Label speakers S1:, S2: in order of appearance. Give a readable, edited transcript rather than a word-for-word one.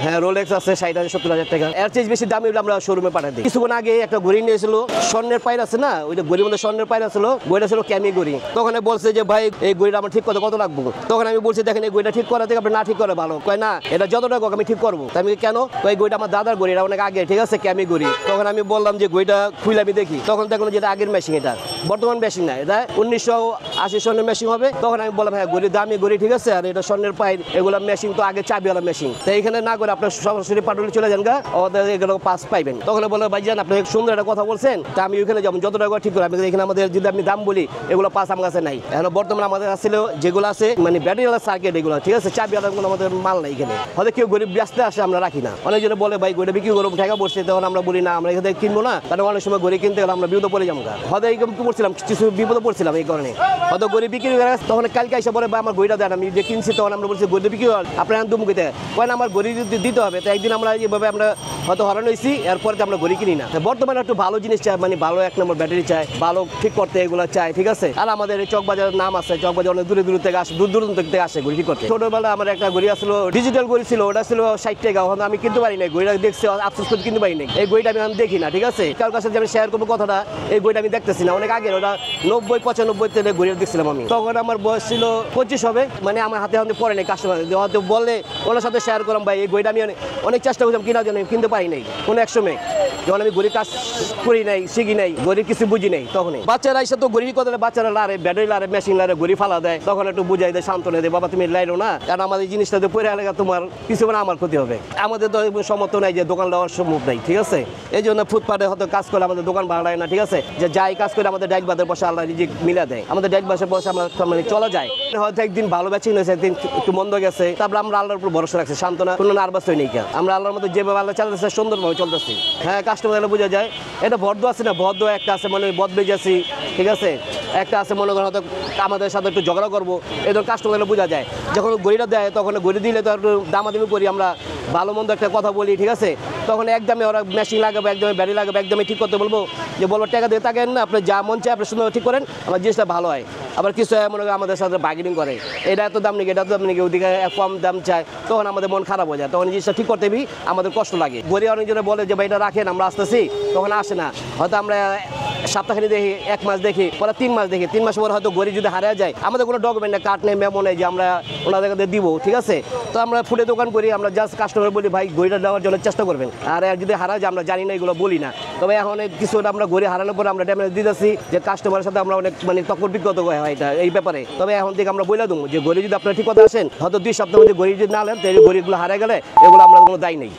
S1: হ্যাঁ রোলেক্স আছে 60,000 70,000 টাকা। এর চেয়ে বেশি দামি আমরা শোরুমে পাঠাই দিই। কিছুক্ষণ আগে একটা ঘড়ি নিয়েছিল, স্বর্ণের পাইর আছে না, ওইটা ঘড়ির মধ্যে স্বর্ণের পাইর ছিল, ঘড়িটা ছিল ক্যামি ঘড়ি। তখন বলছে যে ভাই এই ঘড়িটা আমার ঠিক করতে কত লাগবে। তখন আমি বলছি দেখেন এই ঘড়িটা ঠিক করা থেকে আপনি না ঠিক করে ভালো। কয় না এটা যত টাকা আমি ঠিক করবো। আমি কেন, ওই ঘড়িটা আমার দাদার ঘড়ি, এটা অনেক আগে, ঠিক আছে, ক্যামি ঘড়ি। তখন আমি বললাম যে ঘড়িটা খুলে আমি দেখি, তখন দেখলাম যেটা আগের মেশিন, এটা বর্তমান মেশিন না, এটা 1980 সনের মেশিন হবে। তখন আমি বললাম হ্যাঁ ঘড়ি দামি ঘড়ি, ঠিক আছে, আর এটা স্বর্ণের পাইর, এগুলো মেশিন তো আগে চাবিওয়ালা মেশিন। তো এখানে না করে আপনার সরাসরি পাটুলি চলে যান গা, ওদের এগুলো পাস পাইবেন। তখন বলে ভাইজান আপনি সুন্দর একটা কথা বলছেন, তা আমি ওইখানে যাবো, যত টাকা ঠিক করে আমি এখানে আমাদের যদি আমি দাম বলি এগুলো পাস আমার কাছে নাই। এখন বর্তমানে আমাদের আসলে যেগুলো আছে মানে ব্যাটারিওয়ালা সার্কিট, এগুলো ঠিক আছে, চাবিওয়ালা কোনো আমাদের মাল নাই এখানে। হয়তো কেউ গরিব ব্যস্ত আসে আমরা রাখি না। অনেকজন বলে ভাই গড়ি বিক্রি করবো টাকা বসছে, তখন আমরা বলি না আমরা এখানে কিনবো না, কারণ অনেক সময় গড়ি কিনতে গেলে আমরা বিপদে পড়ে যাবো। হয়তো এইরকম করছিলাম, কিছু বিপদে পড়ছিলাম এই কারণে। হয়তো গড়ি বিক্রি করে তখন কালকে এসে বলে আমার গড়িটা দেন, আমি যে কিনছি তখন আমরা বলছি গড়ি বিক্রি আপনার দুমুখিতে কয় আমার গড়ি দিতে হবে। তো একদিন আমরা এইভাবে আমরা হয়তো হরান হয়েছি, এরপরে আমরা ঘড়ি কিনি না। বর্তমানে একটু ভালো জিনিস চাই, মানে ভালো এক নম্বর ব্যাটারি চাই, ভালো ঠিক করতে এগুলো চাই, ঠিক আছে। আর আমাদের এই চকবাজারের নাম আছে, চকবাজার অনেক দূরে দূর থেকে আসে, দূর দূরান্ত থেকে আসে ঘড়ি ঠিক করতে। ছোটবেলা আমার একটা ঘড়ি আসলো, ডিজিটাল ঘড়ি ছিল, ওটা ছিল 60 টাকা। ওখানে আমি কিনতে পারি না ঘড়িটা, দেখছি আফসোস করে কিনতে পারি না। এই ঘড়িটা আমি দেখি না, ঠিক আছে, কারোর কাছে আমি শেয়ার করবো কথাটা, এই ঘড়িটা আমি দেখতেছি না। অনেক আগে ওটা 90-95 থেকে ঘড়ি দেখছিলাম আমি, তখন আমার বয়স ছিল 25 হবে, মানে আমার হাতে হাতে পড়ে নাই। কাস্টমার হয়তো বলে ওনার সাথে শেয়ার করলাম ভাই এই ঘড়িটা আমি অনেক চেষ্টা করছিলাম কেনার জন্য, কিনতে পারি নাই কোনো এক সময়, যখন আমি ঘড়ি কাজ করি নাই, শিখি নাই, ঘড়ি কিছু বুঝি নাই। তখন বাচ্চারা এসে তো ঘড়ি কথা, বাচ্চারা লারে, ব্যাটারি লারে, মেশিন লারে, ঘড়ি ফালা দেয়, তখন একটু বুঝাই দেয়, সান্ত্বনা দেয়, বাবা তুমি লাইলো না, কারণ আমাদের এই জিনিসটা পরে এলাকা তোমার কিছু মানে আমার ক্ষতি হবে। আমাদের তো সমর্থ নাই যে দোকান দেওয়ার সম্ভব নাই, ঠিক আছে। এই জন্য ফুটপাতে হয়তো কাজ করে আমাদের দোকান ভাড়া না, ঠিক আছে, যে যাই কাজ করে আমাদের ডাইল বাদের বসে আল্লাহ রিজিক মিলা দেয়, আমাদের ডাইল বাসে বসে আমরা মানে চলা যায়। হয়তো একদিন ভালো বেচিং হয়েছে, একদিন একটু মন্দ গেছে, তারপরে আমরা আল্লাহর উপর ভরসা রাখছি, সান্ত্বনা, কোনো নার্ভাস হই নাই, আমরা আল্লাহর মধ্যে যেভাবে আল্লাহ চালাতেছে সুন্দরভাবে চলতেছি। হ্যাঁ কাস্টমার বোঝা যায়, এটা ভদ্র আছে না, ভদ্র একটা আছে মানে বদবেজ আছি, ঠিক আছে, একটা আছে মনে করেন হয়তো আমাদের সাথে একটু ঝগড়া করবো, এদের কাস্টমার বোঝা যায়। যখন ঘড়িটা দেয় তখন ঘড়ি দিলে তো একটু দামাদামি করি, আমরা ভালো মন্দ একটা কথা বলি, ঠিক আছে, তখন একদমই ওরা মেশিন লাগাবে, একদমই ব্যাটারি লাগাবে, একদমই ঠিক করতে বলবো, যে বলবো টাকা দিয়ে থাকেন না, আপনি যা মন চায় আপনি সুন্দর ঠিক করেন, আমার জিনিসটা ভালো হয়। আবার কিছু মনে করেন আমাদের সাথে বার্গেনিং করে, এটা এত দাম নাকি, এটা এত দাম নাকি, ওদিকে কম দাম চায়, তখন আমাদের মন খারাপ হয়ে যায়, তখন জিনিসটা ঠিক করতে আমাদের কষ্ট লাগে। ঘড়ি অনেকজনে বলে যে ভাই এটা রাখেন আমরা আসতেছি, তখন আসে না। হয়তো আমরা সপ্তাহখানি দেখি, 1 মাস দেখি, পরে 3 মাস দেখি, 3 মাস পরে হয়তো ঘড়ি যদি হারিয়ে যায়, আমাদের কোনো ডকুমেন্ট নেই, কার্ড নেই, মেমো নেই যে আমরা ওনাদের কাছে দিব, ঠিক আছে। তো আমরা ফুটে দোকান করি, আমরা জাস্ট কাস্টমার বলি ভাই ঘড়িটা দেওয়ার জন্য চেষ্টা করবেন, আর যদি হারায় যায় আমরা জানি না, এগুলো বলি না। তবে এখন কিছু আমরা ঘড়ি হারানোর পরে আমরা ড্যামেজ দিতেছি, যে কাস্টমারের সাথে আমরা অনেক মানে তখন বিজ্ঞত হয় এটা এই ব্যাপারে। তবে এখন থেকে আমরা বলে দেবো যে ঘড়ি যদি আপনারা ঠিক কথা আসেন, হয়তো 2 সপ্তাহের মধ্যে ঘড়ি যদি না নেন, তাহলে ঘড়িগুলো হারিয়ে গেলে এগুলো আমরা কোনো দায়ী নেই।